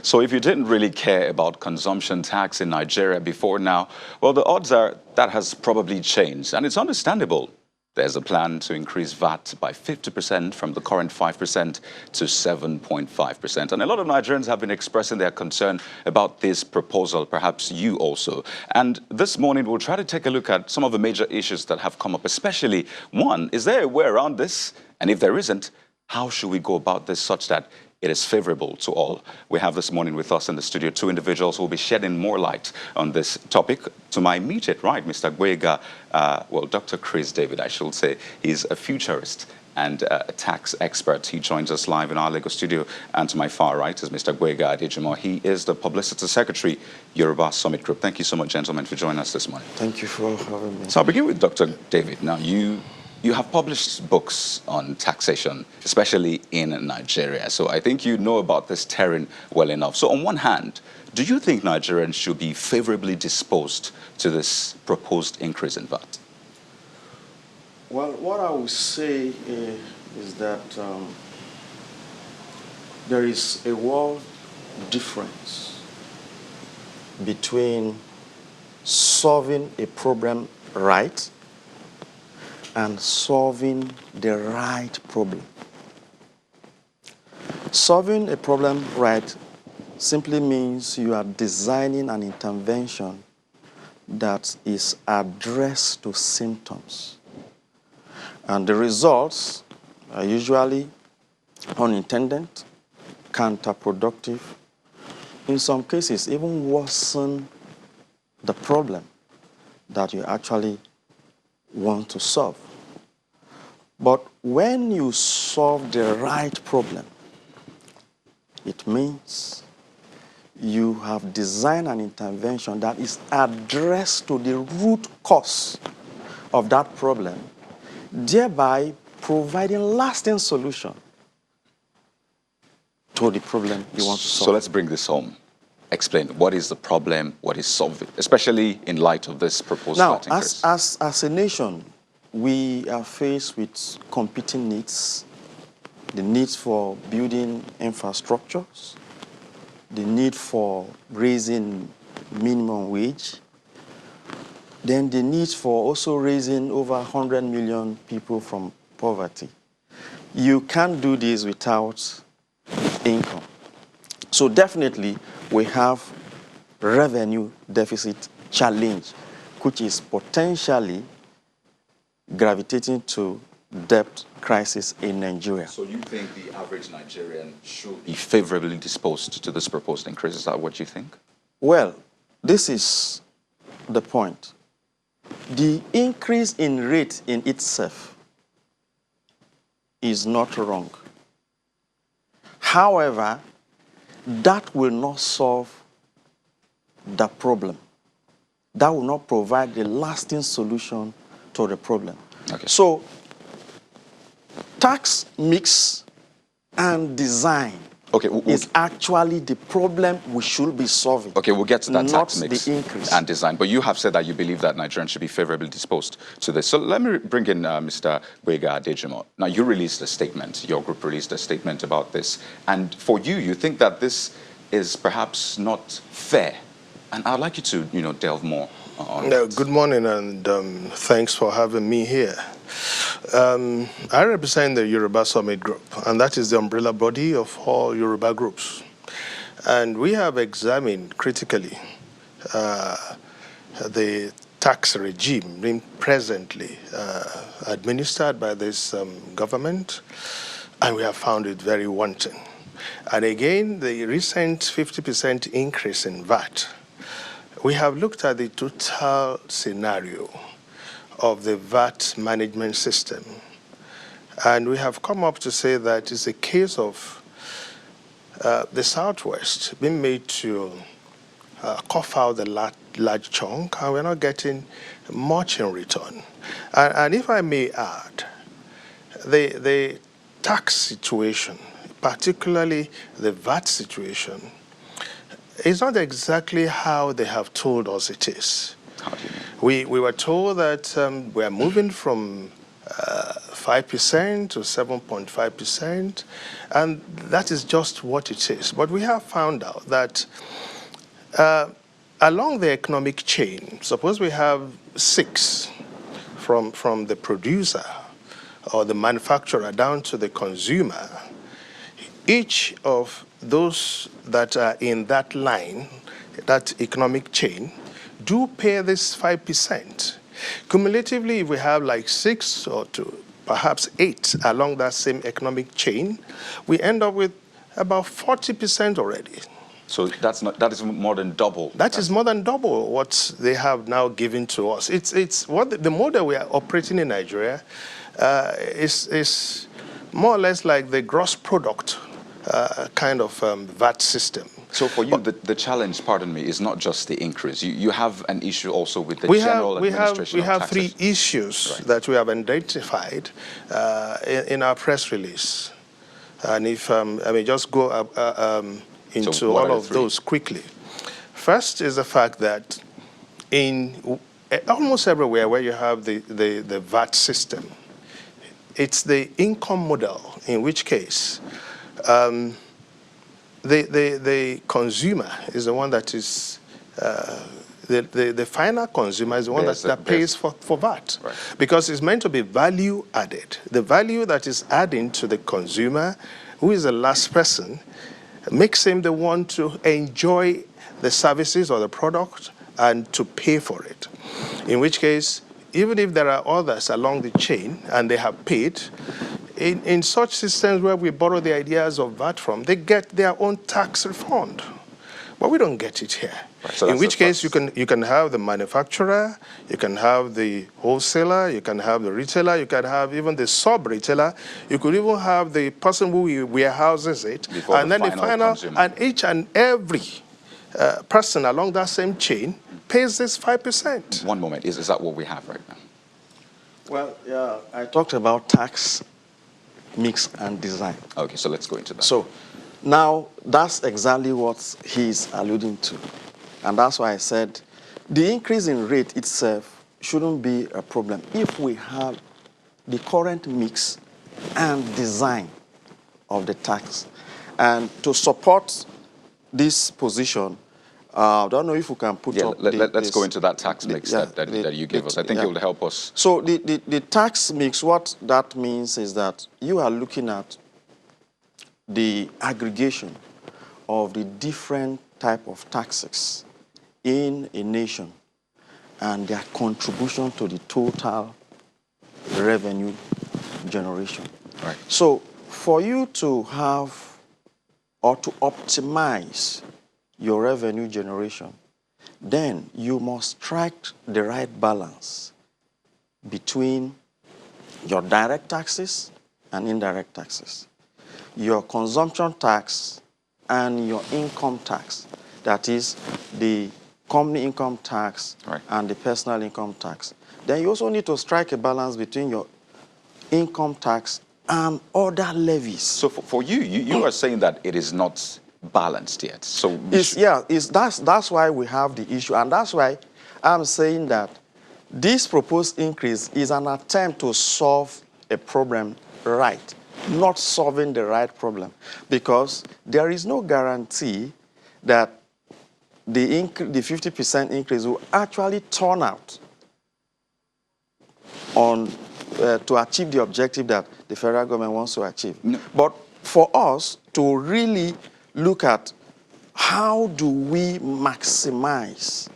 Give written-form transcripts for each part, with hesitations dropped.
So if you didn't really care about consumption tax in Nigeria before now, well, the odds are that has probably changed, and it's understandable. There's a plan to increase VAT by 50% from the current 5% to 7.5%. And a lot of Nigerians have been expressing their concern about this proposal, perhaps you also. And this morning, we'll try to take a look at some of the major issues that have come up, especially one, is there a way around this? And if there isn't, how should we go about this such that it is favorable to all? We have this morning with us in the studio two individuals who will be shedding more light on this topic. To my immediate right, Mr. Gwega, well, Dr. Chris David, I should say. He's a futurist and a tax expert. He joins us live in our Lagos studio. And to my far right is Mr. Gwega Adejimo. He is the Publicity Secretary, Yoruba Summit Group. Thank you so much, gentlemen, for joining us this morning. Thank you for having me. So I'll begin with Dr. David. Now, you have published books on taxation, especially in Nigeria. So I think you know about this terrain well enough. So on one hand, do you think Nigerians should be favorably disposed to this proposed increase in VAT? Well, what I would say is that there is a world difference between solving a problem right and solving the right problem. Solving a problem right simply means you are designing an intervention that is addressed to symptoms. And the results are usually unintended, counterproductive, in some cases even worsen the problem that you actually want to solve. But when you solve the right problem, it means you have designed an intervention that is addressed to the root cause of that problem, thereby providing lasting solution to the problem you want to solve. So let's bring this home. Explain, what is the problem, what is solving, especially in light of this proposed VAT increase? Now, as a nation, we are faced with competing needs. The needs for building infrastructures, the need for raising minimum wage, then the need for also raising over 100 million people from poverty. You can't do this without income. So definitely, we have revenue deficit challenge, which is potentially gravitating to debt crisis in Nigeria. So you think the average Nigerian should be favorably disposed to this proposed increase? Is that what you think? Well, this is the point. The increase in rate in itself is not wrong. However, that will not solve the problem. That will not provide the lasting solution to the problem. Okay. So, tax mix and design is actually the problem we should be solving. Okay, we'll get to that not tax mix the increase and design. But you have said that you believe that Nigerians should be favorably disposed to this. So let me bring in Mr. Gwega Adejimo. Now, you released a statement. Your group released a statement about this. And for you, you think that this is perhaps not fair. And I'd like you to, delve more on that. Good morning, and thanks for having me here. I represent the Yoruba Summit Group, and that is the umbrella body of all Yoruba groups. And we have examined critically the tax regime being presently administered by this government, and we have found it very wanting. And again, the recent 50% increase in VAT, we have looked at the total scenario of the VAT management system. And we have come up to say that it's a case of the Southwest being made to cough out the large chunk, and we're not getting much in return. And if I may add, the tax situation, particularly the VAT situation, is not exactly how they have told us it is. How do you mean? We were told that we are moving from 5% to 7.5%, and that is just what it is. But we have found out that along the economic chain, suppose we have 6 from the producer or the manufacturer down to the consumer, each of those that are in that line, that economic chain, do pay this 5%. Cumulatively, if we have like 6 or perhaps 8 along that same economic chain, we end up with about 40% already. So that is more than double. That is more than double what they have now given to us. It's what the model we are operating in Nigeria is more or less like the gross product kind of VAT system. So for you, the challenge, pardon me, is not just the increase. You have an issue also with the general administration of taxes. We have 3 issues that we have identified in our press release. And if I may just go into all of those quickly. First is the fact that in almost everywhere where you have the VAT system, it's the income model, in which case the consumer is the one that is, the final consumer is the one that pays for VAT. Right. Because it's meant to be value added. The value that is adding to the consumer, who is the last person, makes him the one to enjoy the services or the product and to pay for it. In which case, even if there are others along the chain and they have paid, in such systems where we borrow the ideas of VAT from, they get their own tax refund. But we don't get it here. Right. So in which case, you can have the manufacturer, you can have the wholesaler, you can have the retailer, you can have even the sub-retailer, you could even have the person who warehouses it, and then the final consumer. And each and every person along that same chain pays this 5%. One moment, is that what we have right now? Well, yeah, I talked about tax mix and design. Okay, so let's go into that. So now that's exactly what he's alluding to. And that's why I said the increase in rate itself shouldn't be a problem if we have the current mix and design of the tax. And to support this position, I don't know if we can put up let's go into that tax mix that you gave us. I think it will help us. So the tax mix, what that means is that you are looking at the aggregation of the different type of taxes in a nation and their contribution to the total revenue generation. Right. So for you to have or to optimize your revenue generation, then you must strike the right balance between your direct taxes and indirect taxes, your consumption tax and your income tax, that is the company income tax and the personal income tax. Then you also need to strike a balance between your income tax and other levies. So for you are saying that it is not balanced yet. So that's why we have the issue, and that's why I'm saying that this proposed increase is an attempt to solve a problem right, not solving the right problem, because there is no guarantee that the 50% increase will actually turn out on to achieve the objective that the federal government wants to achieve. No. But for us to really look at how do we maximize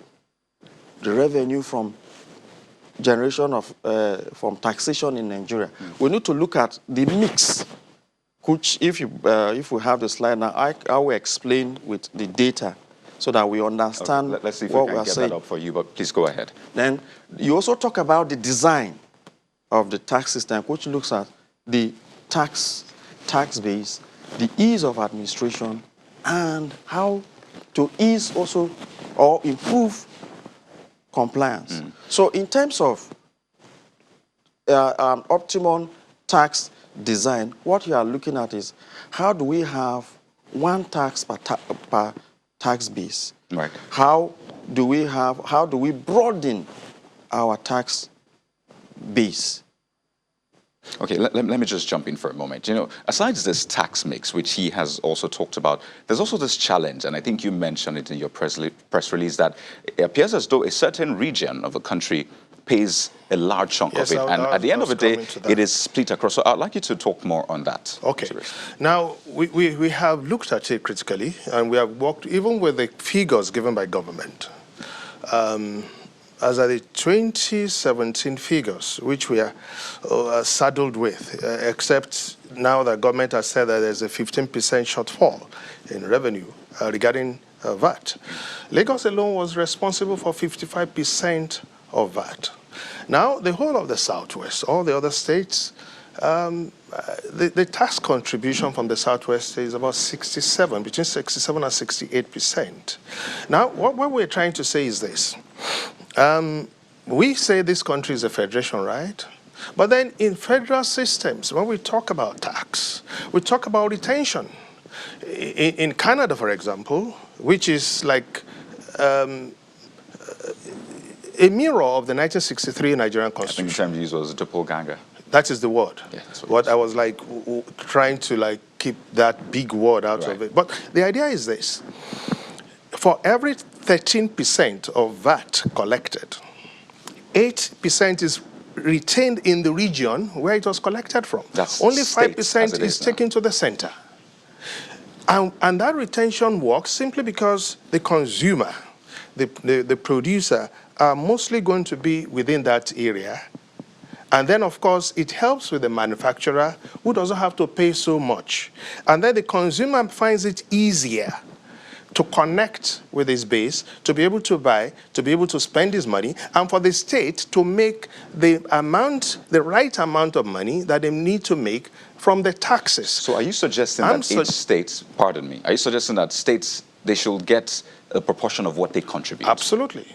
the revenue from generation of from taxation in Nigeria, we need to look at the mix, which if we have the slide now, I will explain with the data so that we understand. Okay, let's see if we can get that up for you, but please go ahead. Then you also talk about the design of the tax system, which looks at the tax base, the ease of administration, and how to ease also or improve compliance. So in terms of an optimum tax design, what you are looking at is how do we have one tax per tax base? Right. How do we broaden our tax base? Okay, let me just jump in for a moment. You know, aside this tax mix, which he has also talked about, there's also this challenge, and I think you mentioned it in your press release, that it appears as though a certain region of the country pays a large chunk Yes, of it. And at the end of the day, coming to that. it is split across. So I'd like you to talk more on that. Okay. Mr. Rist. Now, we have looked at it critically, and we have worked even with the figures given by government. As are the 2017 figures, which we are saddled with, except now that government has said that there's a 15% shortfall in revenue regarding VAT. Lagos alone was responsible for 55% of VAT. Now, the whole of the Southwest, all the other states, the tax contribution from the Southwest is about 67, between 67 and 68%. Now, what we're trying to say is this. We say this country is a federation, right? But then in federal systems, when we talk about tax, we talk about retention. In Canada, for example, which is like a mirror of the 1963 Nigerian Constitution. I think the term used was doppelganger. That is the word. Yeah, that's what I was like trying to like keep that big word out of it. But the idea is this. For every 13% of VAT collected, 8% is retained in the region where it was collected from. That's only state, 5% is taken to the center. And that retention works simply because the consumer, the producer, are mostly going to be within that area. And then, of course, it helps with the manufacturer who doesn't have to pay so much. And then the consumer finds it easier to connect with his base, to be able to buy, to be able to spend his money, and for the state to make the right amount of money that they need to make from the taxes. So are you suggesting that each state, pardon me, are you suggesting that states, they should get a proportion of what they contribute? Absolutely.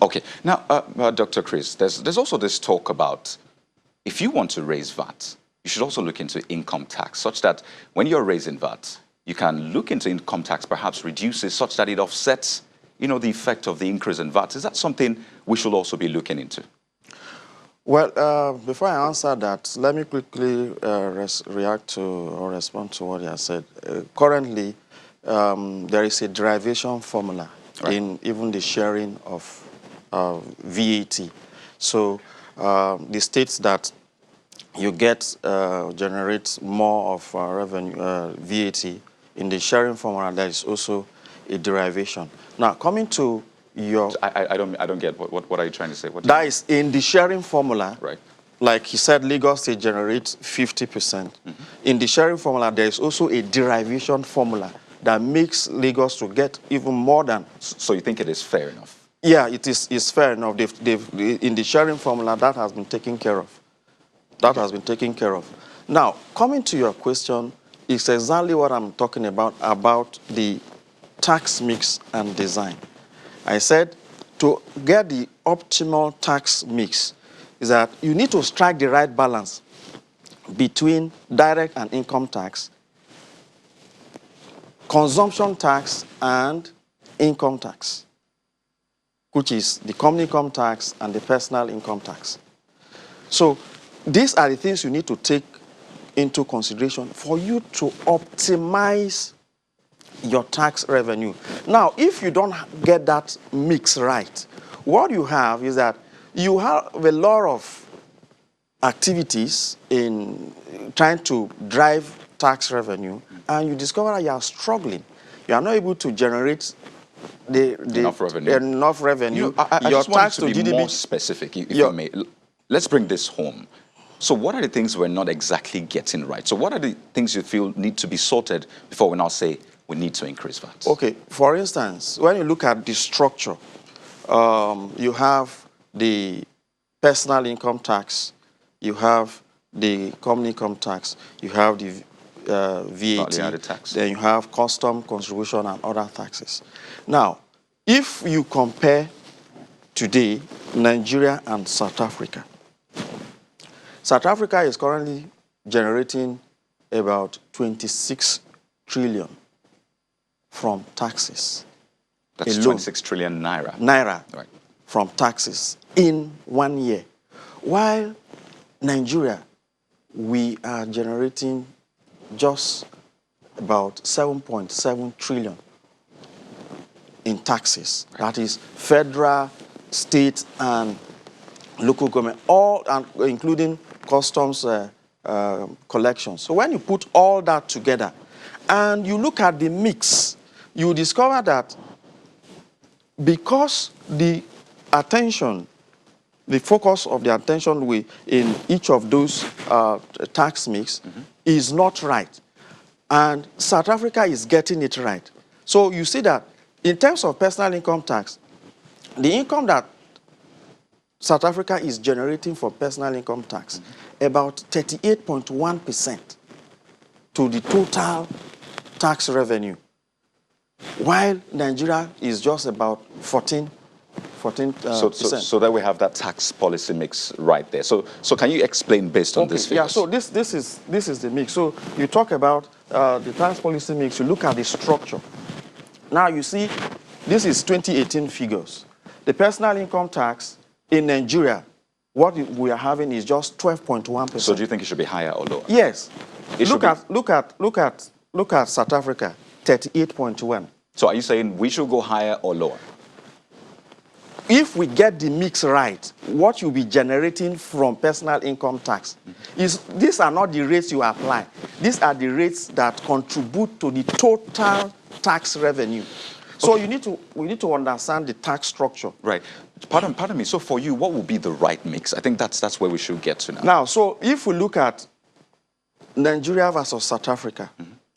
Okay. Now, Dr. Chris, there's also this talk about if you want to raise VAT, you should also look into income tax, such that when you're raising VAT, you can look into income tax, perhaps reduce it such that it offsets, you know, the effect of the increase in VAT. Is that something we should also be looking into? Well, before I answer that, let me quickly react to or respond to what you have said. Currently, there is a derivation formula in even the sharing of VAT. So the states that you get generate more of revenue, VAT, in the sharing formula, there is also a derivation. Now, coming to your... I don't get, what are you trying to say? That is, in the sharing formula, right. Like he said, Lagos State generates 50%. Mm-hmm. In the sharing formula, there is also a derivation formula that makes Lagos to get even more than... So you think it is fair enough? Yeah, it's fair enough. In the sharing formula, that has been taken care of. That has been taken care of. Now, coming to your question, it's exactly what I'm talking about the tax mix and design. I said to get the optimal tax mix is that you need to strike the right balance between direct and income tax, consumption tax, and income tax, which is the company income tax and the personal income tax. So these are the things you need to take into consideration for you to optimize your tax revenue. Now, if you don't get that mix right, what you have is that you have a lot of activities in trying to drive tax revenue, and you discover that you are struggling. You are not able to generate enough revenue. You know, I your just want tax to be GDP, more specific, if I may. Let's bring this home. So what are the things we're not exactly getting right? So what are the things you feel need to be sorted before we now say we need to increase VAT? Okay, for instance, when you look at the structure, you have the personal income tax, you have the company income tax, you have the VAT, tax. Then you have custom contribution and other taxes. Now, if you compare today Nigeria and South Africa, South Africa is currently generating about 26 trillion from taxes. That's alone. 26 trillion naira. Naira Right. from taxes in 1 year. While Nigeria, we are generating just about 7.7 trillion in taxes. That is federal, state, and local government, all and including customs collections. So when you put all that together and you look at the mix, you discover that because the attention, the focus of the attention in each of those tax mix is not right. And South Africa is getting it right. So you see that in terms of personal income tax, the income that South Africa is generating for personal income tax, about 38.1% to the total tax revenue, while Nigeria is just about 14%. So there we have that tax policy mix right there. So can you explain based on this figure? Yeah, so this is the mix. So you talk about the tax policy mix, you look at the structure. Now you see, this is 2018 figures. The personal income tax in Nigeria, what we are having is just 12.1%. So do you think it should be higher or lower? Yes. It Look at South Africa, 38.1. So are you saying we should go higher or lower? If we get the mix right, what you'll be generating from personal income tax is, these are not the rates you apply. These are the rates that contribute to the total tax revenue. So we need to understand the tax structure. Right. Pardon me. So for you, what would be the right mix? I think that's where we should get to now. Now, so if we look at Nigeria versus South Africa,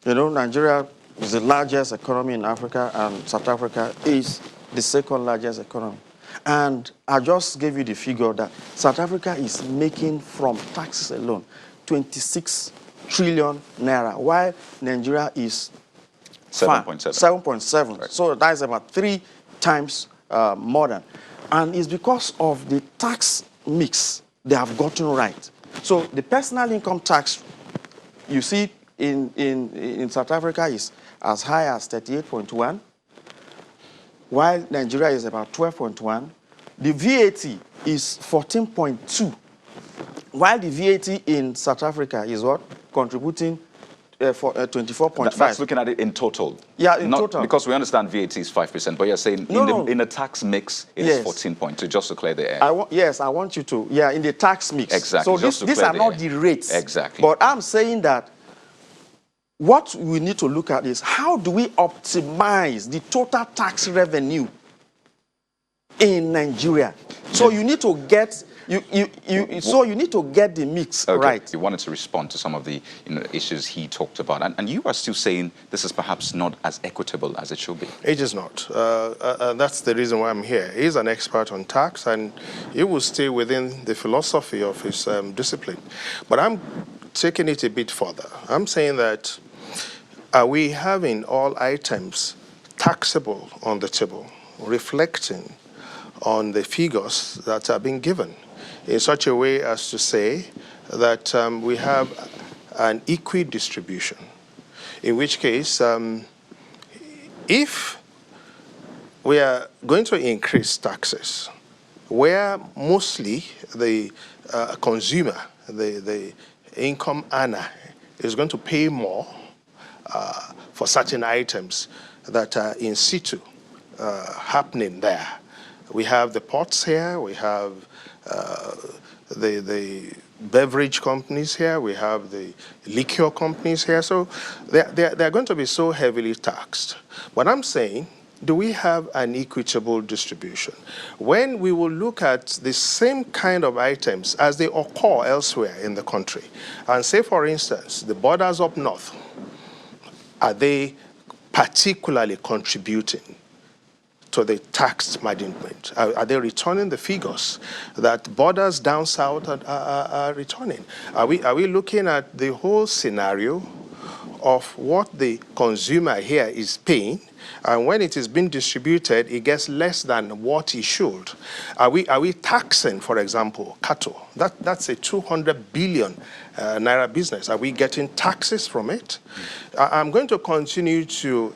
you know, Nigeria is the largest economy in Africa, and South Africa is the second largest economy. And I just gave you the figure that South Africa is making from taxes alone 26 trillion naira, while Nigeria is 7.7. 7.7. Right. So that is about 3 times more than. And it's because of the tax mix they have gotten right. So the personal income tax, you see in South Africa, is as high as 38.1, while Nigeria is about 12.1. The VAT is 14.2, while the VAT in South Africa is what? Contributing for 24.5. That's looking at it in total. Yeah, in total. Because we understand VAT is 5%, but you're saying in a tax mix, it is 14.2, just to clear the air. Yes, I want you to, in the tax mix. Exactly. So these are not the rates. Exactly. But I'm saying that what we need to look at is, how do we optimize the total tax revenue in Nigeria? So you need to get you need to get the mix right. You wanted to respond to some of the issues he talked about, and you are still saying this is perhaps not as equitable as it should be. It is not. That's the reason why I'm here. He's an expert on tax, and he will stay within the philosophy of his discipline. But I'm taking it a bit further. I'm saying that are we having all items taxable on the table, reflecting on the figures that are being given in such a way as to say that we have an equal distribution, in which case if we are going to increase taxes where mostly the consumer, the income earner, is going to pay more for certain items that are in situ happening there. We have the ports here, we have the beverage companies here, we have the liquor companies here, so they're going to be so heavily taxed. But I'm saying, do we have an equitable distribution? When we will look at the same kind of items as they occur elsewhere in the country, and say, for instance, the borders up north, are they particularly contributing to the tax management? Are they returning the figures that borders down south are returning? Are we looking at the whole scenario of what the consumer here is paying, and when it is being distributed, it gets less than what it should? Are we taxing, for example, cattle? That's a 200 billion naira business. Are we getting taxes from it? I'm going to continue to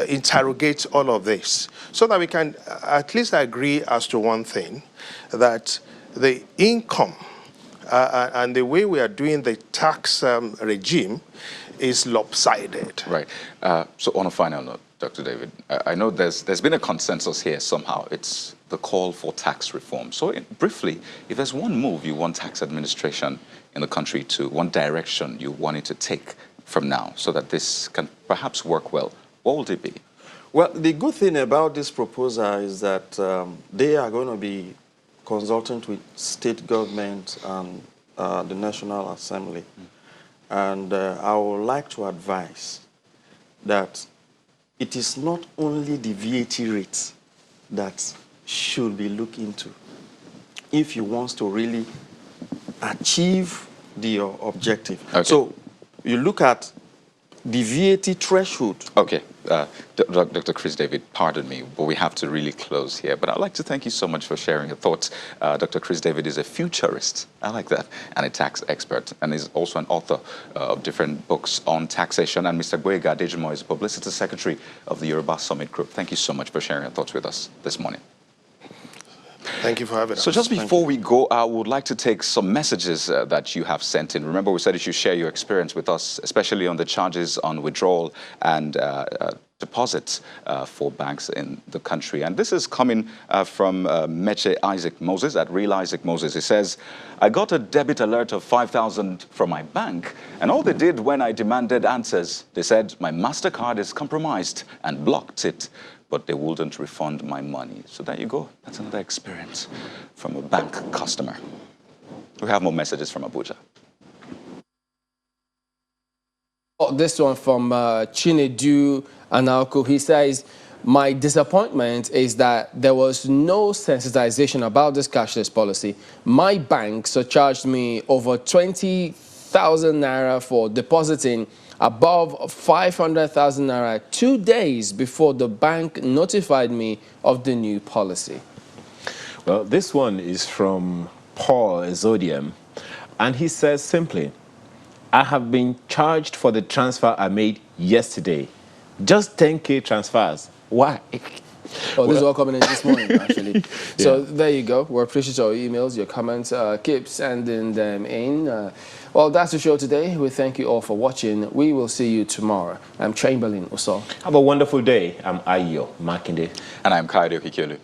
interrogate all of this so that we can at least agree as to one thing, that the income And the way we are doing the tax regime is lopsided. Right. So on a final note, Dr. David, I know there's been a consensus here somehow. It's the call for tax reform. So briefly, if there's one move you want tax administration in the country to, one direction you want it to take from now so that this can perhaps work well, what would it be? Well, the good thing about this proposal is that they are going to be consultant with state government and the National Assembly. And I would like to advise that it is not only the VAT rate that should be looked into if you want to really achieve the objective. Okay. So you look at the VAT threshold. Okay, Dr. Chris David, pardon me, but we have to really close here. But I'd like to thank you so much for sharing your thoughts. Dr. Chris David is a futurist, I like that, and a tax expert, and is also an author of different books on taxation. And Mr. Boyega Adejimo is Publicity Secretary of the Yoruba Summit Group. Thank you so much for sharing your thoughts with us this morning. Thank you for having us. So just before we go, I would like to take some messages that you have sent in. Remember, we said that you share your experience with us, especially on the charges on withdrawal and deposits for banks in the country. And this is coming from Meche Isaac Moses, at Real Isaac Moses. He says, I got a debit alert of 5,000 from my bank, and all they did when I demanded answers, they said, my MasterCard is compromised, and blocked it, but they wouldn't refund my money. So there you go. That's another experience from a bank customer. We have more messages from Abuja. Oh, this one from Chinedu Analko. He says, my disappointment is that there was no sensitization about this cashless policy. My bank surcharged me over 20,000 naira for depositing above 500,000 naira 2 days before the bank notified me of the new policy. Well, this one is from Paul Ezodium, and he says simply, I have been charged for the transfer I made yesterday. Just 10K transfers. Why? Oh, this is all coming in this morning, actually. So there you go. We appreciate your emails, your comments. Keep sending them in. Well, that's the show today. We thank you all for watching. We will see you tomorrow. I'm Chamberlain Oso. Have a wonderful day. I'm Ayo Makinde. And I'm Kaide Okikelu.